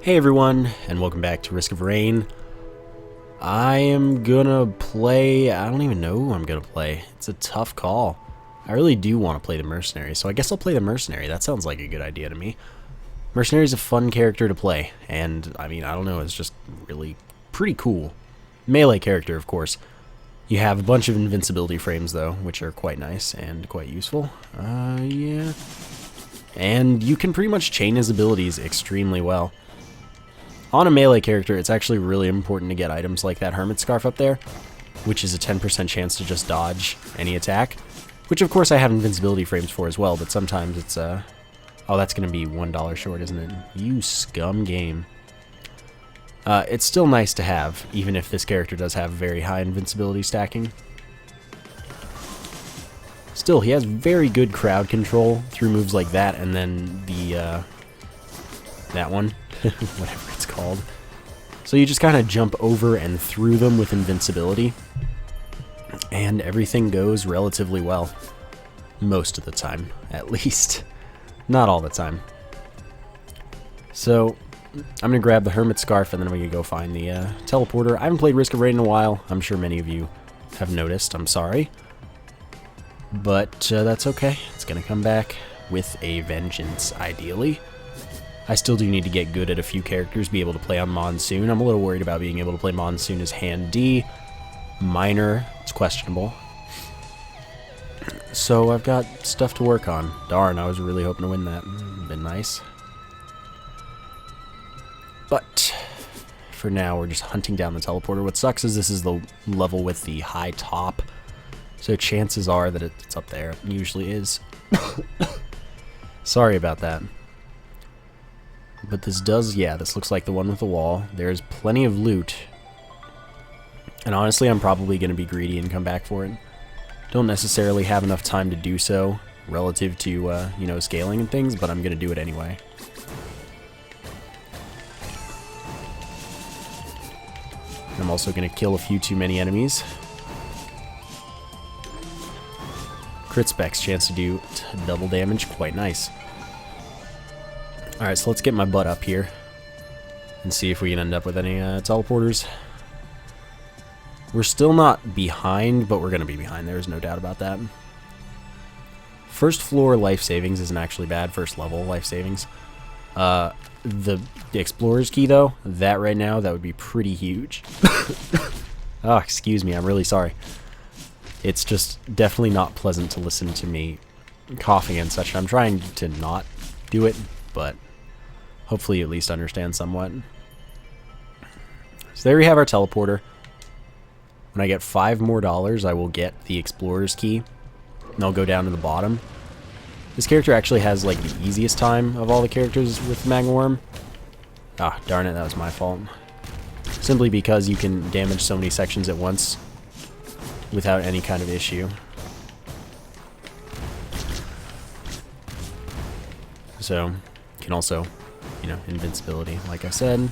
Hey everyone, and welcome back to Risk of Rain. I am gonna play... I don't even know who I'm gonna play. It's a tough call. I really do want to play the Mercenary, so I guess I'll play the Mercenary. That sounds like a good idea to me. Mercenary is a fun character to play, and, I mean, I don't know, it's just really pretty cool. Melee character, of course. You have a bunch of invincibility frames, though, which are quite nice and quite useful. Yeah. And you can pretty much chain his abilities extremely well. On a melee character, it's actually really important to get items like that Hermit Scarf up there, which is a 10% chance to just dodge any attack, which of course I have invincibility frames for as well, but sometimes it's, oh, that's going to be $1 short, isn't it? You scum game. It's still nice to have, even if this character does have very high invincibility stacking. Still, he has very good crowd control through moves like that, and then the, that one, whatever it's called. So you just kind of jump over and through them with invincibility, and everything goes relatively well. Most of the time, at least. Not all the time. So, I'm going to grab the Hermit Scarf, and then I'm going to go find the teleporter. I haven't played Risk of Rain in a while. I'm sure many of you have noticed. I'm sorry. But that's okay. It's going to come back with a vengeance, ideally. I still do need to get good at a few characters, be able to play on Monsoon. I'm a little worried about being able to play Monsoon as Hand D. Minor, it's questionable. So I've got stuff to work on. Darn, I was really hoping to win that. Been nice. But for now, we're just hunting down the teleporter. What sucks is this is the level with the high top, so chances are that it's up there. It usually is. Sorry about that. But this does, yeah, this looks like the one with the wall. There's plenty of loot. And honestly, I'm probably going to be greedy and come back for it. Don't necessarily have enough time to do so relative to, you know, scaling and things, but I'm going to do it anyway. I'm also going to kill a few too many enemies. Crit specs, chance to do double damage, quite nice. Alright, so let's get my butt up here and see if we can end up with any teleporters. We're still not behind, but we're going to be behind. There's no doubt about that. First floor life savings isn't actually bad. First level life savings. The Explorer's Key, though, that right now, that would be pretty huge. Oh, excuse me. I'm really sorry. It's just definitely not pleasant to listen to me coughing and such. I'm trying to not do it, but hopefully you at least understand somewhat. So there we have our teleporter. When I get $5 more, I will get the Explorer's Key, and I'll go down to the bottom. This character actually has, like, the easiest time of all the characters with Magna Horn. Ah, darn it, that was my fault. Simply because you can damage so many sections at once without any kind of issue. So, you can also, you know, invincibility, like I said.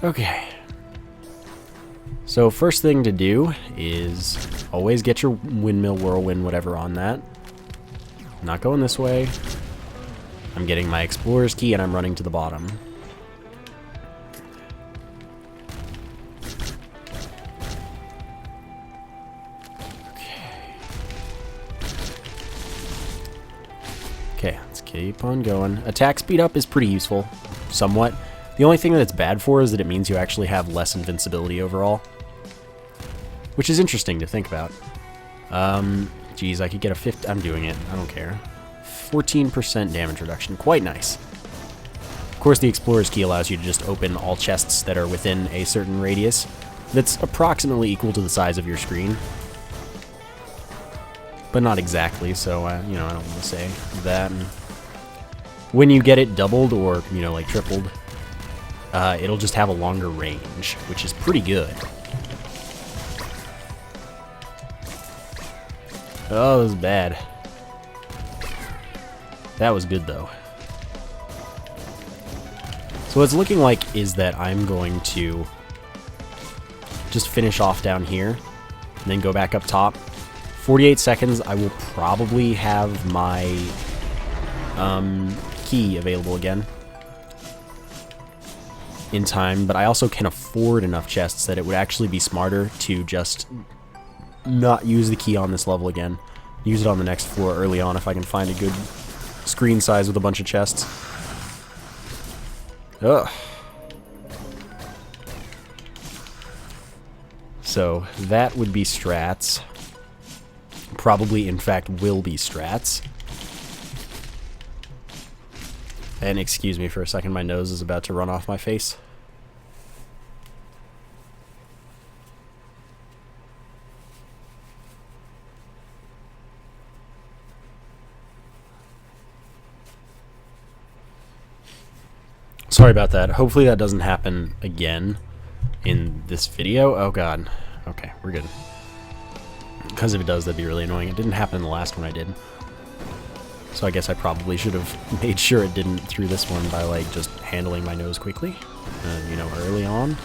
Okay. So first thing to do is always get your windmill, whirlwind, whatever on that. Not going this way. I'm getting my Explorer's Key and I'm running to the bottom. Okay, let's keep on going. Attack speed up is pretty useful, somewhat. The only thing that it's bad for is that it means you actually have less invincibility overall, which is interesting to think about. Geez, I could get a 50... I'm doing it. I don't care. 14% damage reduction. Quite nice. Of course, the Explorer's Key allows you to just open all chests that are within a certain radius that's approximately equal to the size of your screen. But not exactly, so, you know, I don't want to say that. When you get it doubled or, you know, like tripled, it'll just have a longer range, which is pretty good. Oh, that was bad. That was good, though. So what it's looking like is that I'm going to just finish off down here, and then go back up top. 48 seconds, I will probably have my key available again in time, but I also can afford enough chests that it would actually be smarter to just not use the key on this level again. Use it on the next floor early on if I can find a good screen size with a bunch of chests. Ugh. So that would be strats. Probably, in fact, will be strats. And excuse me for a second, my nose is about to run off my face. Sorry about that. Hopefully that doesn't happen again in this video. Oh god. Okay, we're good. Because if it does, that'd be really annoying. It didn't happen in the last one I did. So I guess I probably should have made sure it didn't through this one by, like, just handling my nose quickly. You know, early on.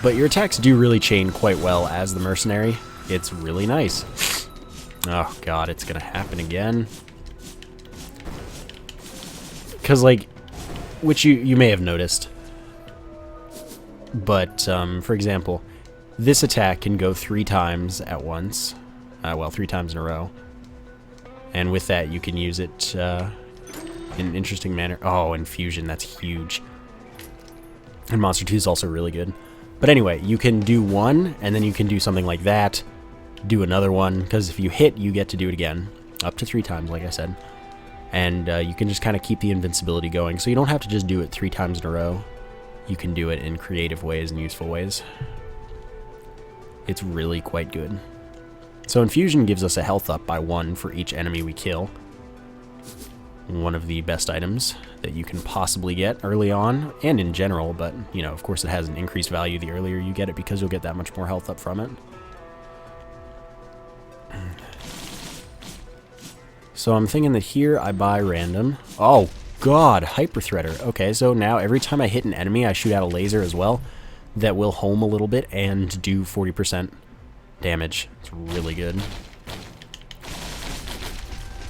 But your attacks do really chain quite well as the mercenary. It's really nice. Oh god, it's gonna happen again. Because, like, which you may have noticed. But, for example, this attack can go 3 times at once. Well, 3 times in a row. And with that, you can use it in an interesting manner. Oh, Infusion, that's huge. And Monster 2 is also really good. But anyway, you can do one, and then you can do something like that. Do another one, because if you hit, you get to do it again. Up to 3 times, like I said. And you can just kind of keep the invincibility going. So you don't have to just do it 3 times in a row. You can do it in creative ways and useful ways. It's really quite good. So Infusion gives us a health up by 1 for each enemy we kill. One of the best items that you can possibly get early on, and in general, but, you know, of course it has an increased value the earlier you get it because you'll get that much more health up from it. So I'm thinking that here I buy random. Oh god, Hyper Threader. Okay, so now every time I hit an enemy, I shoot out a laser as well that will home a little bit and do 40% damage. It's really good.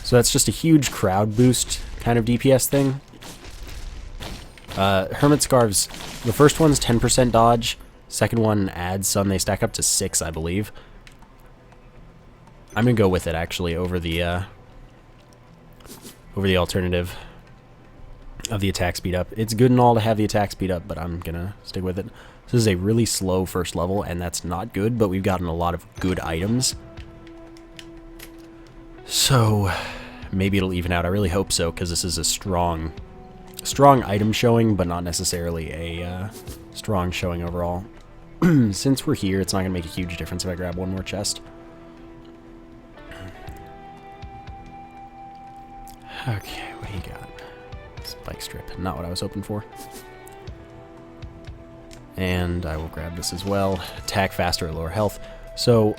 So that's just a huge crowd boost kind of DPS thing. Hermit Scarves, the first one's 10% dodge, second one adds some, they stack up to 6, I believe. I'm gonna go with it actually over the alternative of the attack speed up. It's good and all to have the attack speed up, but I'm gonna stick with it. This is a really slow first level, and that's not good, but we've gotten a lot of good items. So maybe it'll even out. I really hope so, because this is a strong item showing, but not necessarily a strong showing overall. Since we're here, it's not going to make a huge difference if I grab one more chest. Okay, what do you got? Spike Strip. Not what I was hoping for. And I will grab this as well. Attack faster at lower health. So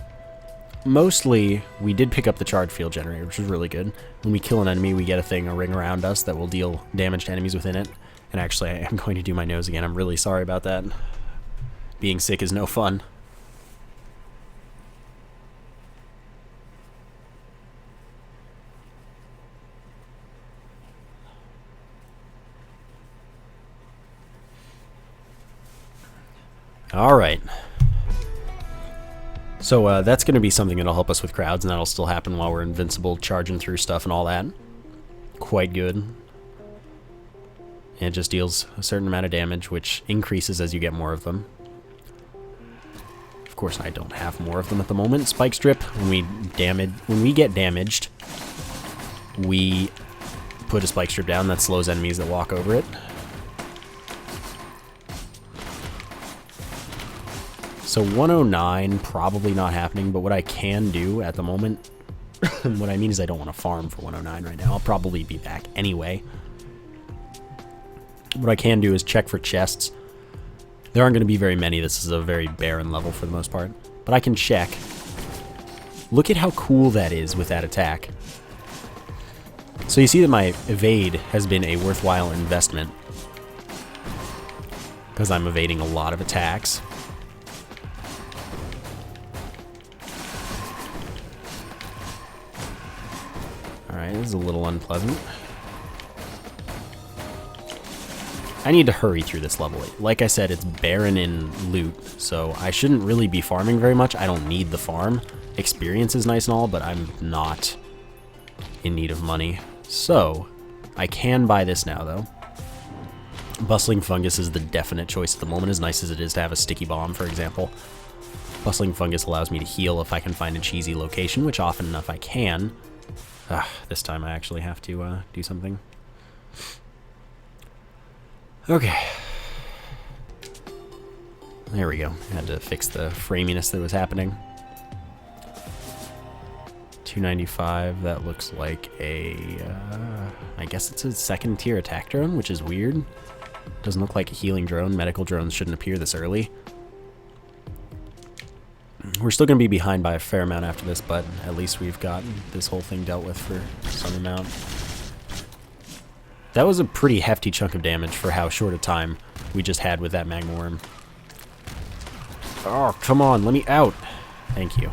mostly, we did pick up the Charge Field Generator, which is really good. When we kill an enemy, we get a ring around us that will deal damage to enemies within it. And actually, I am going to do my nose again. I'm really sorry about that. Being sick is no fun. Alright. So that's going to be something that'll help us with crowds, and that'll still happen while we're invincible, charging through stuff and all that. Quite good. And it just deals a certain amount of damage, which increases as you get more of them. Of course, I don't have more of them at the moment. Spike Strip, when we get damaged, we put a Spike Strip down that slows enemies that walk over it. So 109, probably not happening, but what I can do at the moment, what I mean is I don't want to farm for 109 right now. I'll probably be back anyway. What I can do is check for chests. There aren't going to be very many. This is a very barren level for the most part. But I can check. Look at how cool that is with that attack. So you see that my evade has been a worthwhile investment, because I'm evading a lot of attacks. Alright, Alright, this is a little unpleasant. I need to hurry through this level. Like I said, it's barren in loot, so I shouldn't really be farming very much. I don't need the farm. Experience is nice and all, but I'm not in need of money. So, I can buy this now, though. Bustling Fungus is the definite choice at the moment, as nice as it is to have a sticky bomb, for example. Bustling Fungus allows me to heal if I can find a cheesy location, which often enough I can. This time I actually have to do something. Okay. There we go. I had to fix the framiness that was happening. 295, that looks like a... I guess it's a second tier attack drone, which is weird. Doesn't look like a healing drone. Medical drones shouldn't appear this early. We're still going to be behind by a fair amount after this, but at least we've got this whole thing dealt with for some amount. That was a pretty hefty chunk of damage for how short a time we just had with that Magna Horn. Oh, come on, let me out. Thank you.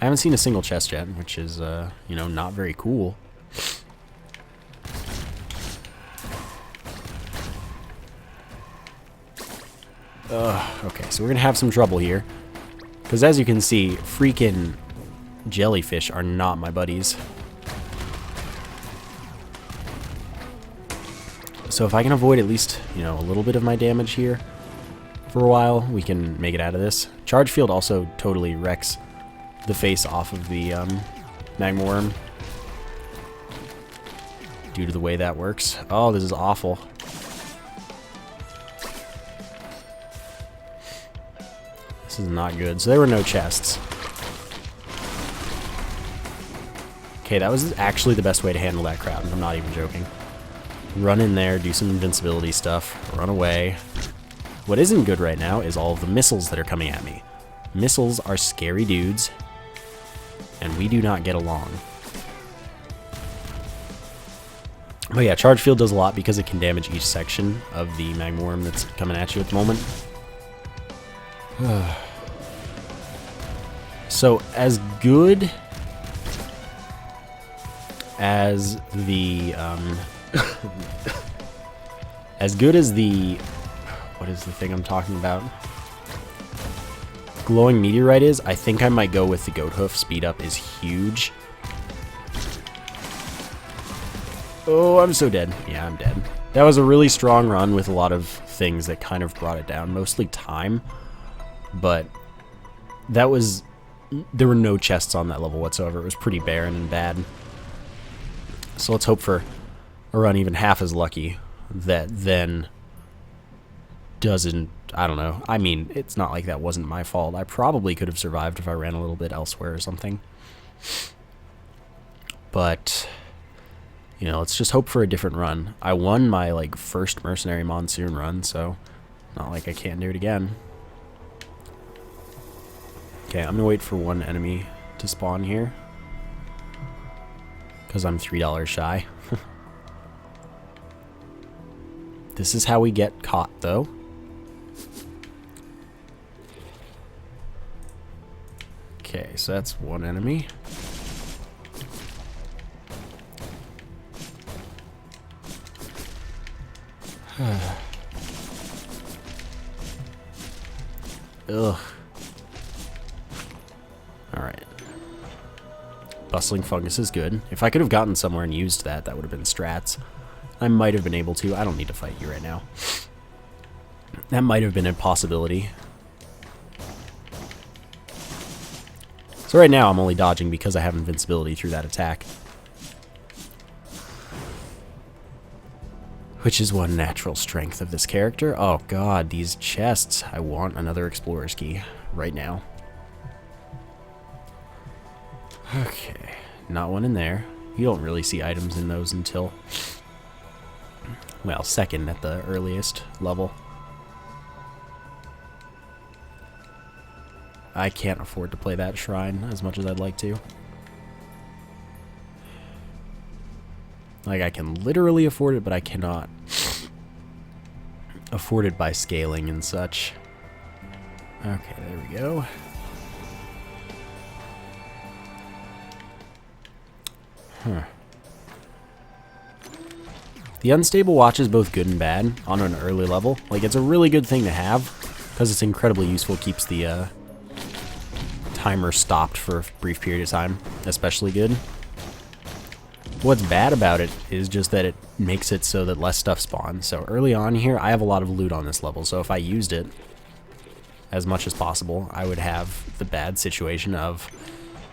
I haven't seen a single chest yet, which is, you know, not very cool. Okay, so we're gonna have some trouble here. Because as you can see, freaking jellyfish are not my buddies. So if I can avoid at least, you know, a little bit of my damage here for a while, we can make it out of this. Charge Field also totally wrecks the face off of the Magna Horn due to the way that works. Oh, this is awful. This is not good. So there were no chests. Okay, that was actually the best way to handle that crowd. I'm not even joking. Run in there, do some invincibility stuff, run away. What isn't good right now is all of the missiles that are coming at me. Missiles are scary dudes, and we do not get along. But yeah, Charge Field does a lot because it can damage each section of the Magna Horn that's coming at you at the moment. So, as good as the, what is the thing I'm talking about? Glowing Meteorite is, I think I might go with the Goat Hoof. Speed up is huge. Oh, I'm so dead. Yeah, I'm dead. That was a really strong run with a lot of things that kind of brought it down. Mostly time. But that was... There were no chests on that level whatsoever. It was pretty barren and bad. So let's hope for a run even half as lucky that then doesn't... I don't know. I mean, it's not like that wasn't my fault. I probably could have survived if I ran a little bit elsewhere or something. But, you know, let's just hope for a different run. I won my, like, first Mercenary Monsoon run, so not like I can't do it again. Okay, I'm gonna wait for one enemy to spawn here. Because I'm $3 shy. This is how we get caught, though. Okay, so that's one enemy. Ugh. Alright. Bustling Fungus is good. If I could have gotten somewhere and used that, that would have been strats. I might have been able to. I don't need to fight you right now. That might have been a possibility. So right now I'm only dodging because I have invincibility through that attack. Which is one natural strength of this character. Oh god, these chests. I want another Explorer's Key right now. Okay, not one in there. You don't really see items in those until, well, second at the earliest level. I can't afford to play that shrine as much as I'd like to. Like, I can literally afford it, but I cannot afford it by scaling and such. Okay, there we go. Huh. The unstable watch is both good and bad on an early level. Like, it's a really good thing to have because it's incredibly useful. Keeps the timer stopped for a brief period of time, especially good. What's bad about it is just that it makes it so that less stuff spawns. So early on here, I have a lot of loot on this level, so if I used it as much as possible, I would have the bad situation of,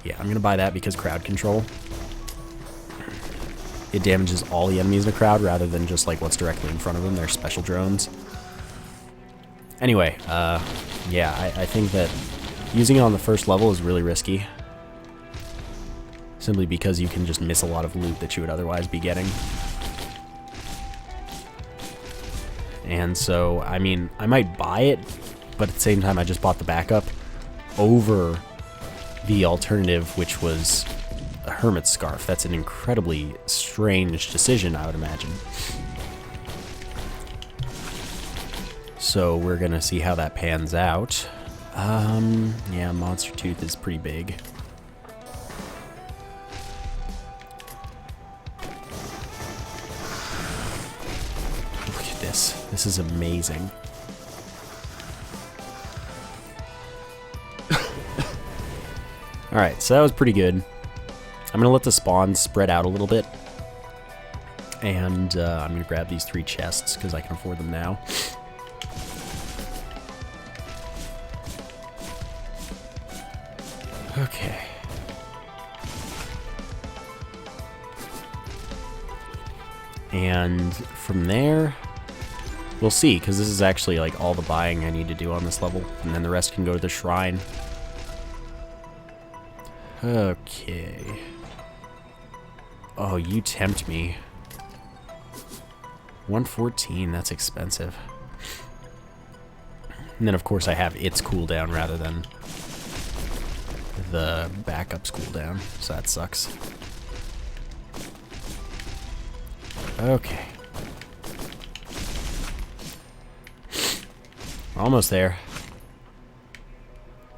yeah, I'm gonna buy that because crowd control. It damages all the enemies in the crowd rather than just like what's directly in front of them. They're special drones. Anyway, yeah, I think that using it on the first level is really risky. Simply because you can just miss a lot of loot that you would otherwise be getting. And so, I mean, I might buy it, but at the same time I just bought the backup over the alternative, which was a hermit scarf. That's an incredibly strange decision, I would imagine. So we're gonna see how that pans out. Yeah, Monster Tooth is pretty big. Look at this. This is amazing. Alright, so that was pretty good. I'm gonna let the spawns spread out a little bit. And I'm gonna grab these 3 chests because I can afford them now. Okay. And from there, we'll see, because this is actually like all the buying I need to do on this level, and then the rest can go to the shrine. Okay. Oh, you tempt me. 114, that's expensive. And then of course I have its cooldown rather than the backup's cooldown, so that sucks. Okay. We're almost there.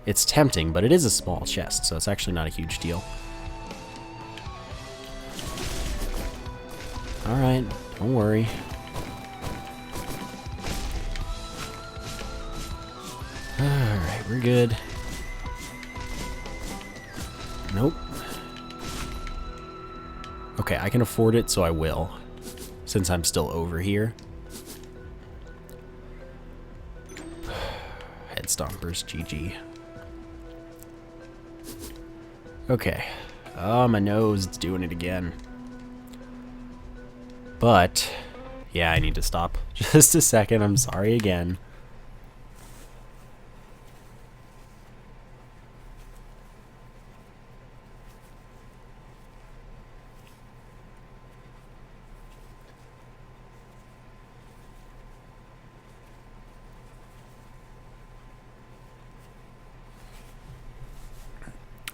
It's tempting, but it is a small chest, so it's actually not a huge deal. Alright, don't worry. Alright, we're good. Nope. Okay, I can afford it, so I will. Since I'm still over here. Head stompers, GG. Okay. Oh, my nose, it's doing it again. But, yeah, I need to stop. Just a second, I'm sorry again.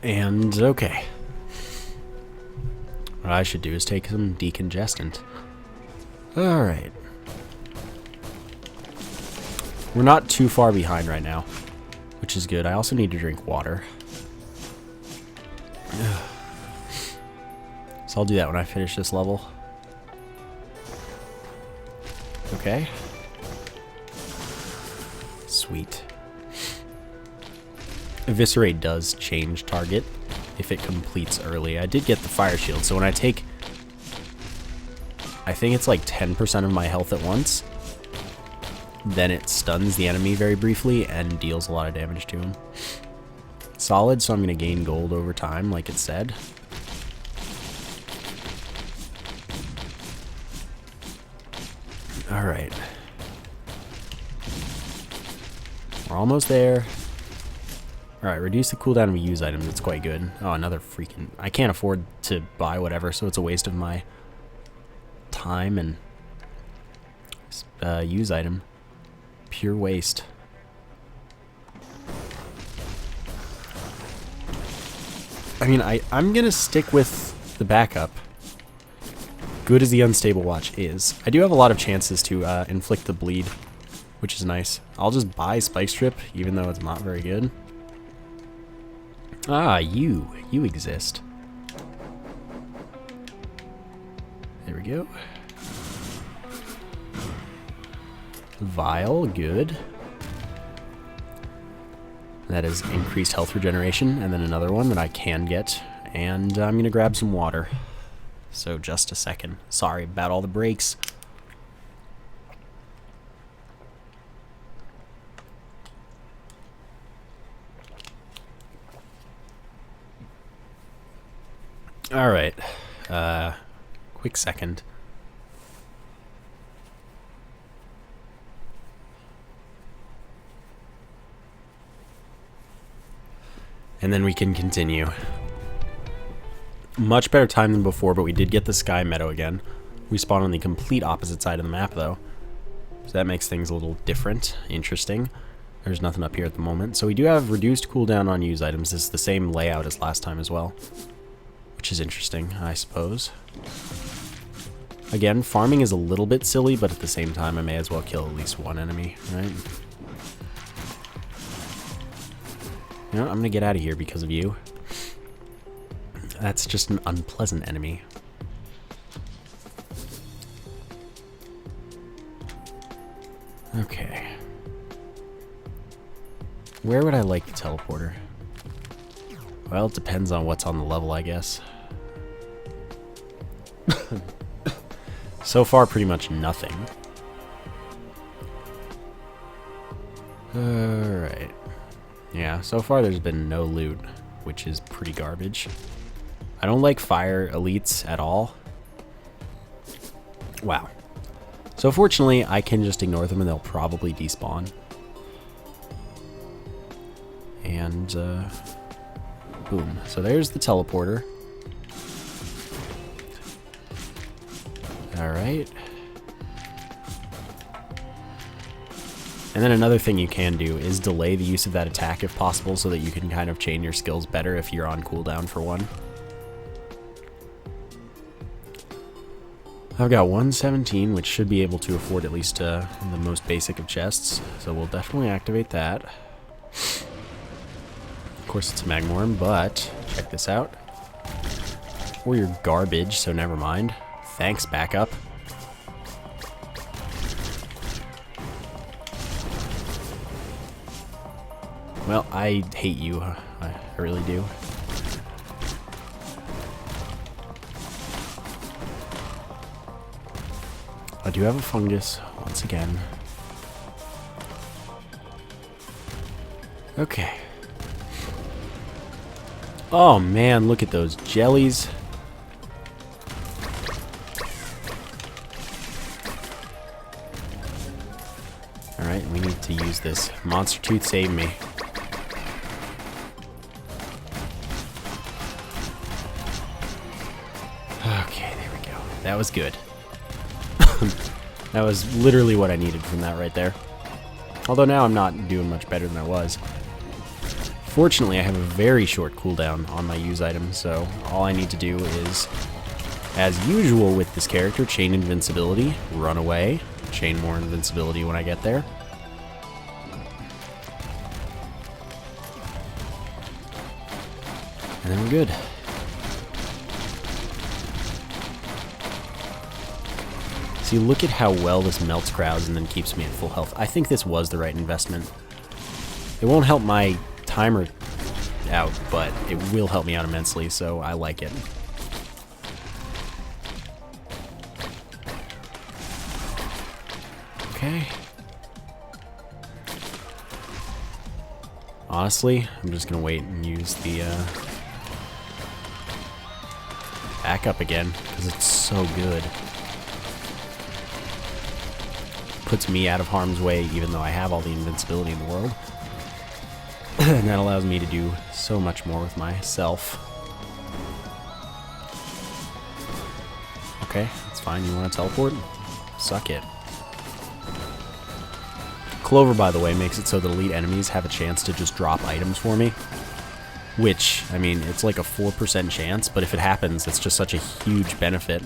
And, okay. What I should do is take some decongestant. Alright. We're not too far behind right now, which is good. I also need to drink water. So I'll do that when I finish this level. Okay. Sweet. Eviscerate does change target if it completes early. I did get the fire shield, so when I take, I think it's like 10% of my health at once, then it stuns the enemy very briefly and deals a lot of damage to him. Solid, so I'm going to gain gold over time, like it said. Alright. We're almost there. Alright, reduce the cooldown of use items. That's quite good. Oh, another freaking... I can't afford to buy whatever, so it's a waste of my time and use item. Pure waste. I mean, I'm going to stick with the backup. Good as the unstable watch is. I do have a lot of chances to inflict the bleed, which is nice. I'll just buy Spike Strip, even though it's not very good. Ah, you exist. There we go. Vial, good. That is increased health regeneration, and then another one that I can get. And I'm going to grab some water. So just a second. Sorry about all the breaks. Alright. Quick second. And then we can continue. Much better time than before, but we did get the Sky Meadow again. We spawn on the complete opposite side of the map, though. So that makes things a little different. Interesting. There's nothing up here at the moment. So we do have reduced cooldown on use items. This is the same layout as last time as well. Which is interesting, I suppose. Again, farming is a little bit silly, but at the same time, I may as well kill at least one enemy, right? You know, I'm gonna get out of here because of you. That's just an unpleasant enemy. Okay. Where would I like the teleporter? Well, it depends on what's on the level, I guess. So far, pretty much nothing. Alright. Yeah, so far there's been no loot, which is pretty garbage. I don't like fire elites at all. Wow. So fortunately, I can just ignore them and they'll probably despawn. And, boom. So there's the teleporter. Alright. And then another thing you can do is delay the use of that attack if possible so that you can kind of chain your skills better if you're on cooldown for one. I've got 117, which should be able to afford at least the most basic of chests, so we'll definitely activate that. Of course it's a Magna Horn, but check this out. Or you're garbage, so never mind. Thanks, backup. Well, I hate you. I really do. I do have a fungus, once again. Okay. Oh man, look at those jellies. Alright, we need to use this. Monster Tooth, save me. Okay, there we go. That was good. That was literally what I needed from that right there. Although now I'm not doing much better than I was. Fortunately, I have a very short cooldown on my use items, so all I need to do is, as usual with this character, chain invincibility, run away, chain more invincibility when I get there. And then we're good. See, look at how well this melts crowds and then keeps me at full health. I think this was the right investment. It won't help my timer out, but it will help me out immensely, so I like it. Okay. Honestly, I'm just gonna wait and use the backup again, because it's so good. Puts me out of harm's way, even though I have all the invincibility in the world. And that allows me to do so much more with myself. Okay, that's fine. You want to teleport? Suck it. Clover, by the way, makes it so that elite enemies have a chance to just drop items for me. Which, I mean, it's like a 4% chance, but if it happens, it's just such a huge benefit.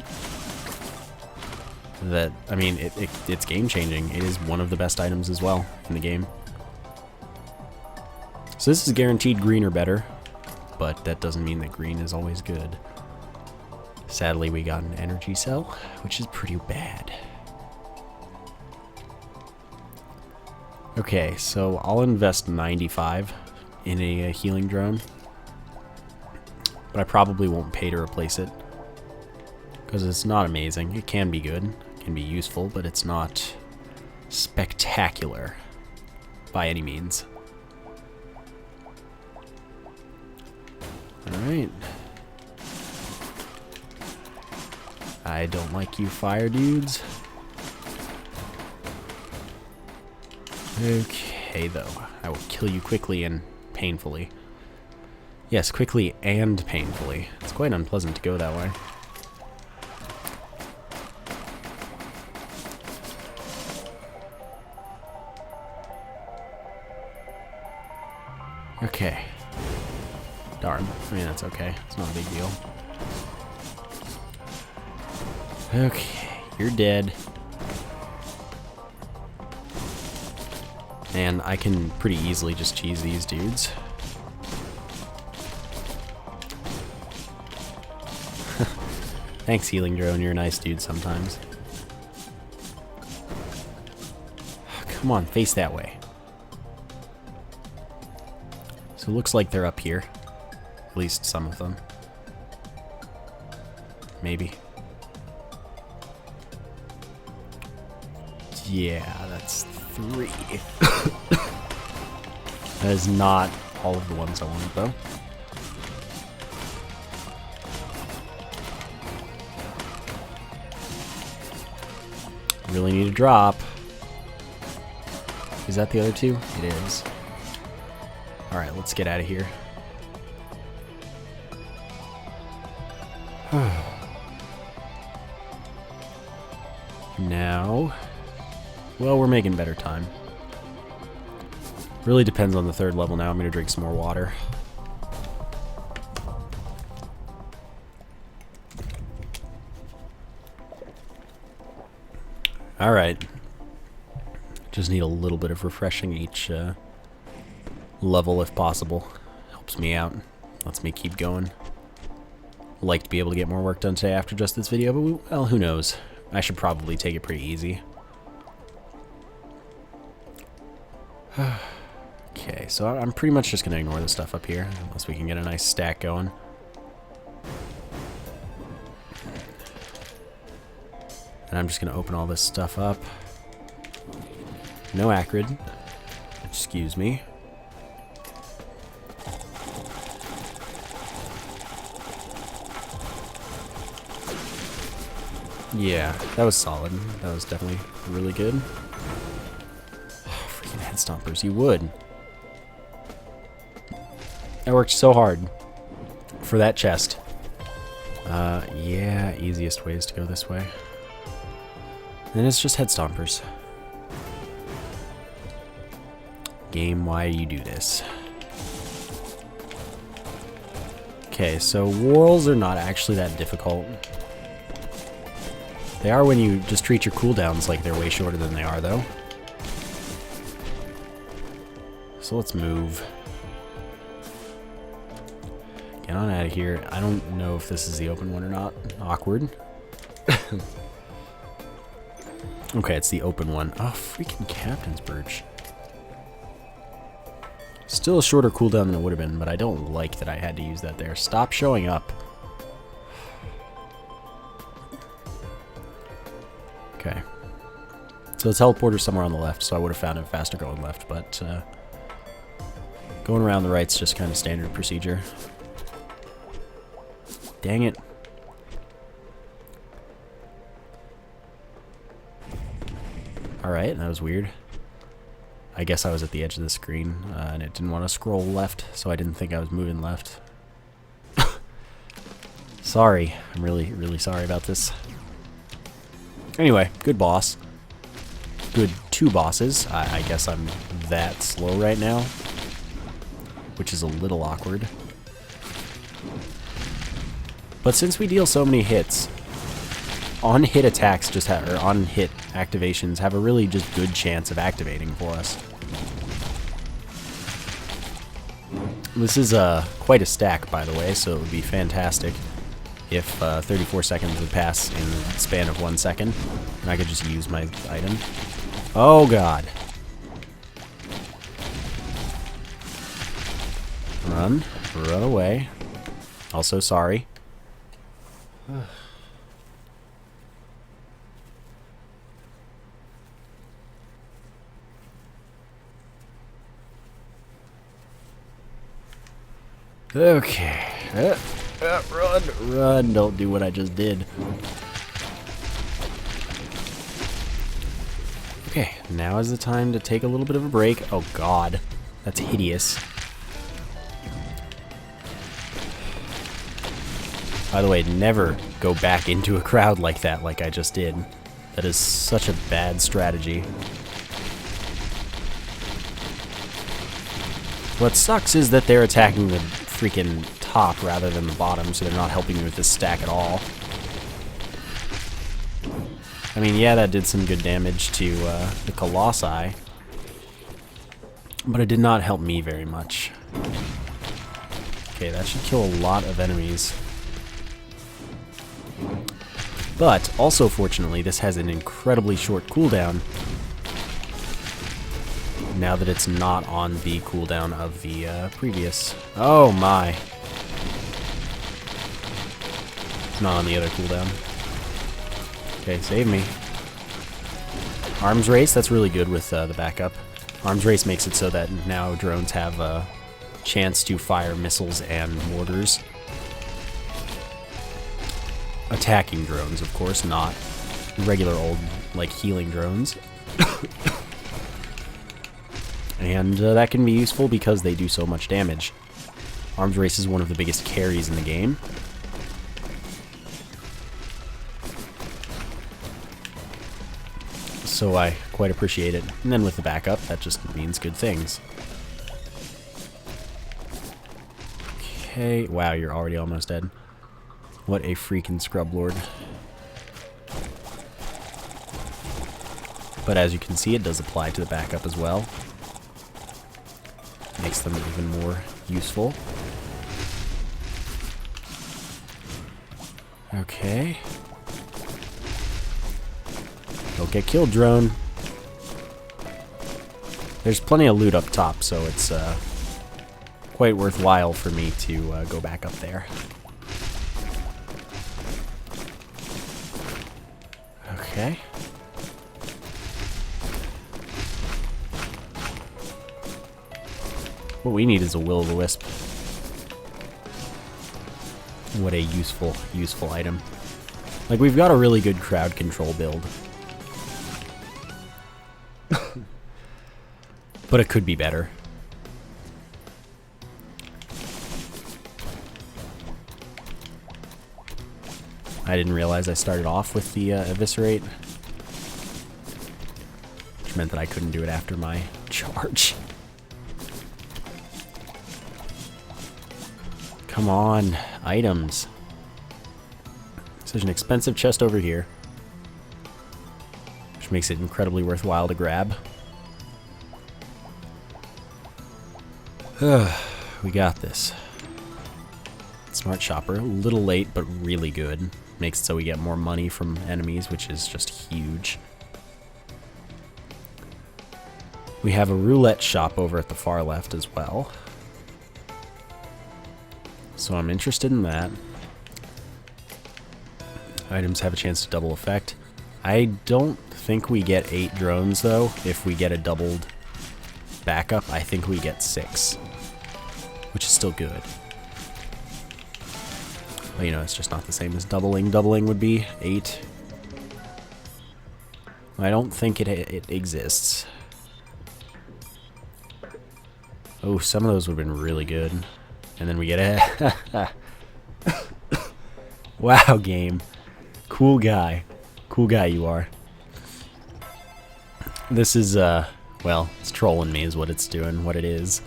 That, I mean, it's game-changing. It is one of the best items as well in the game. So this is guaranteed green or better, but that doesn't mean that green is always good. Sadly, we got an energy cell, which is pretty bad. Okay, so I'll invest 95 in a healing drone, but I probably won't pay to replace it because it's not amazing. It can be good, it can be useful, but it's not spectacular by any means. Alright. I don't like you fire dudes. Okay, though. I will kill you quickly and painfully. Yes, quickly and painfully. It's quite unpleasant to go that way. Okay. Darn. I mean, that's okay. It's not a big deal. Okay, you're dead. And I can pretty easily just cheese these dudes. Thanks, healing drone. You're a nice dude sometimes. Come on, face that way. So it looks like they're up here. At least some of them. Maybe. Yeah, that's 3. That is not all of the ones I wanted, though. Really need a drop. Is that the other 2? It is. Alright, let's get out of here. Now... well, we're making better time. Really depends on the 3rd level now. I'm going to drink some more water. Alright. Just need a little bit of refreshing each level if possible. Helps me out. Lets me keep going. Like to be able to get more work done today after just this video, but well, who knows. I should probably take it pretty easy. Okay, so I'm pretty much just going to ignore the stuff up here, unless we can get a nice stack going. And I'm just going to open all this stuff up. No acrid. Excuse me. Yeah, that was solid. That was definitely really good. Freaking head stompers, you would. I worked so hard for that chest. Yeah, easiest way is to go this way. And it's just head stompers. Game, why do you do this? Okay, so whorls are not actually that difficult. They are when you just treat your cooldowns like they're way shorter than they are, though. So let's move. Get on out of here. I don't know if this is the open one or not. Awkward. Okay, it's the open one. Oh, freaking Captain's Birch. Still a shorter cooldown than it would have been, but I don't like that I had to use that there. Stop showing up. Okay. So the teleporter's somewhere on the left, so I would have found it faster going left, but going around the right's just kind of standard procedure. Dang it. Alright, that was weird. I guess I was at the edge of the screen, and it didn't want to scroll left, so I didn't think I was moving left. Sorry. I'm really, really sorry about this. Anyway, good boss. Good 2 bosses. I guess I'm that slow right now, which is a little awkward. But since we deal so many hits, on-hit attacks just have, or on-hit activations have a really just good chance of activating for us. This is quite a stack, by the way, so it would be fantastic if 34 seconds would pass in the span of 1 second, and I could just use my item. Oh god. Run. Run away. Also sorry. Okay. Run. Run. Don't do what I just did. Okay, now is the time to take a little bit of a break. Oh god. That's hideous. By the way, never go back into a crowd like that like I just did. That is such a bad strategy. What sucks is that they're attacking the freaking top rather than the bottom, so they're not helping me with this stack at all. I mean, yeah, that did some good damage to the Colossi, but it did not help me very much. Okay, that should kill a lot of enemies. But, also fortunately, this has an incredibly short cooldown, now that it's not on the cooldown of the previous. Oh my. It's not on the other cooldown. Okay, save me. Arms race, that's really good with the backup. Arms race makes it so that now drones have a chance to fire missiles and mortars. Attacking drones, of course, not regular old, like, healing drones. And that can be useful because they do so much damage. Arms race is one of the biggest carries in the game. So I quite appreciate it. And then with the backup, that just means good things. Okay, wow, you're already almost dead. What a freaking scrub lord. But as you can see, it does apply to the backup as well. Makes them even more useful. Okay. Don't get killed, drone. There's plenty of loot up top, so it's quite worthwhile for me to go back up there. Okay. What we need is a will-o'-the-wisp. What a useful item. Like, we've got a really good crowd control build. But it could be better. I didn't realize I started off with the eviscerate, which meant that I couldn't do it after my charge. Come on, items. So there's an expensive chest over here, which makes it incredibly worthwhile to grab. We got this. Smart shopper, a little late, but really good. Makes it so we get more money from enemies, which is just huge. We have a roulette shop over at the far left as well. So I'm interested in that. Items have a chance to double effect. I don't think we get 8 drones, though. If we get a doubled backup, I think we get 6. Which is still good. Well, you know, it's just not the same as doubling. Doubling would be 8. I don't think it exists. Oh, some of those would have been really good. And then we get a... Wow, game. Cool guy. Cool guy you are. This is, well, it's trolling me is what it's doing, what it is.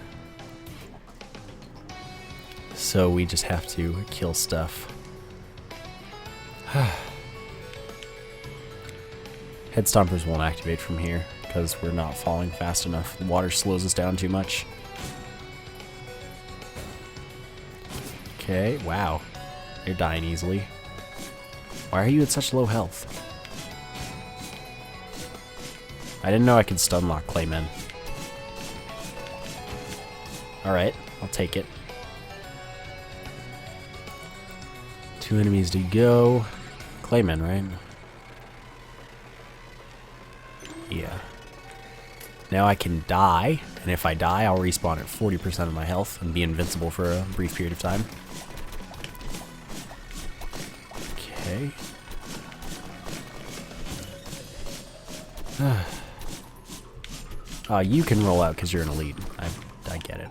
So we just have to kill stuff. Head stompers won't activate from here because we're not falling fast enough. The water slows us down too much. Okay, wow. You're dying easily. Why are you at such low health? I didn't know I could stun lock Claymen. Alright, I'll take it. 2 enemies to go. Claymen, right? Yeah. Now I can die, and if I die, I'll respawn at 40% of my health and be invincible for a brief period of time. Okay. You can roll out because you're an elite. I get it.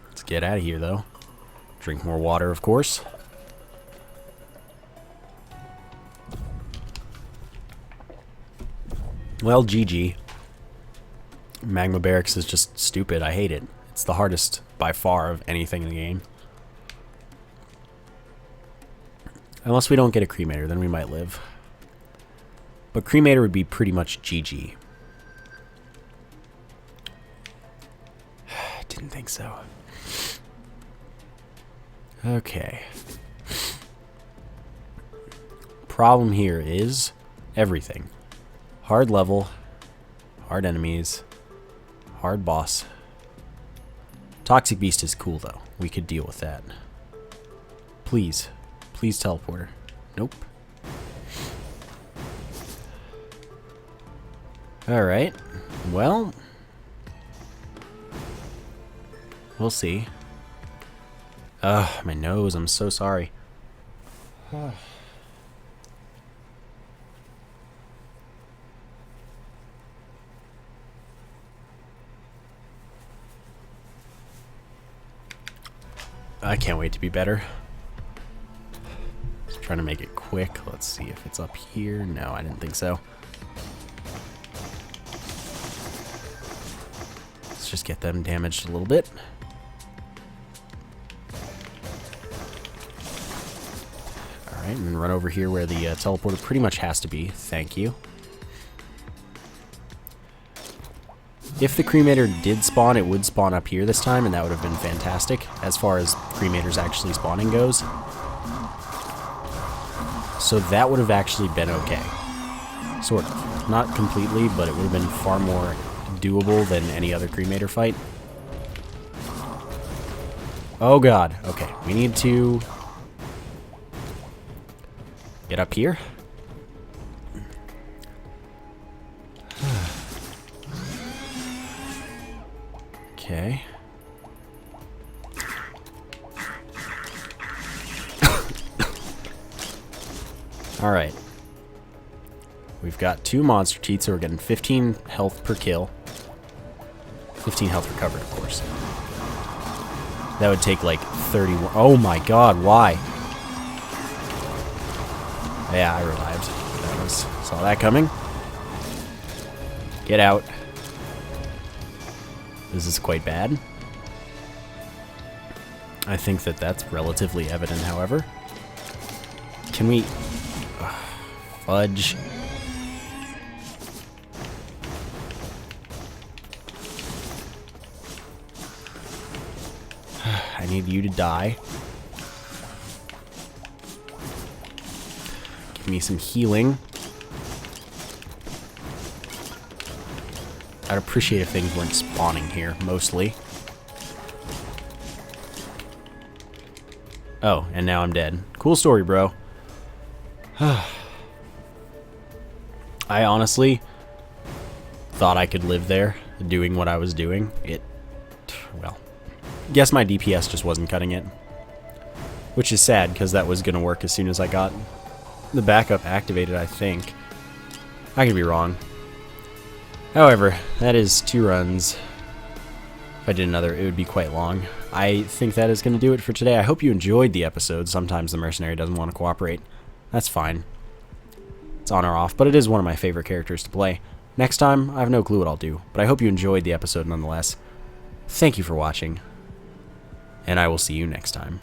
Let's get out of here, though. Drink more water, of course. Well, GG. Magma Barracks is just stupid. I hate it. It's the hardest, by far, of anything in the game. Unless we don't get a cremator, then we might live. But cremator would be pretty much GG. Didn't think so. Okay. Problem here is everything. Hard level, hard enemies, hard boss. Toxic Beast is cool though. We could deal with that. Please. Please teleporter. Nope. Alright. Well. We'll see. Ugh, my nose. I'm so sorry. I can't wait to be better. Just trying to make it quick. Let's see if it's up here. No, I didn't think so. Let's just get them damaged a little bit. Alright, and then run over here where the teleporter pretty much has to be. Thank you. If the cremator did spawn, it would spawn up here this time, and that would have been fantastic, as far as cremators actually spawning goes. So that would have actually been okay. Sort of. Not completely, but it would have been far more doable than any other cremator fight. Oh god. Okay, we need to get up here. Okay. Alright. We've got 2 monster cheats, so we're getting 15 health per kill. 15 health recovered, of course. That would take like 31. Oh my god, why? Yeah, I revived. Saw that coming. Get out. This is quite bad. I think that that's relatively evident, however. Can we... fudge. I need you to die. Give me some healing. I'd appreciate if things weren't spawning here, mostly. Oh, and now I'm dead. Cool story, bro. I honestly thought I could live there, doing what I was doing. Well, guess my DPS just wasn't cutting it. Which is sad, because that was going to work as soon as I got the backup activated, I think. I could be wrong. However, that is 2 runs. If I did another, it would be quite long. I think that is going to do it for today. I hope you enjoyed the episode. Sometimes the mercenary doesn't want to cooperate. That's fine. It's on or off, but it is one of my favorite characters to play. Next time, I have no clue what I'll do, but I hope you enjoyed the episode nonetheless. Thank you for watching, and I will see you next time.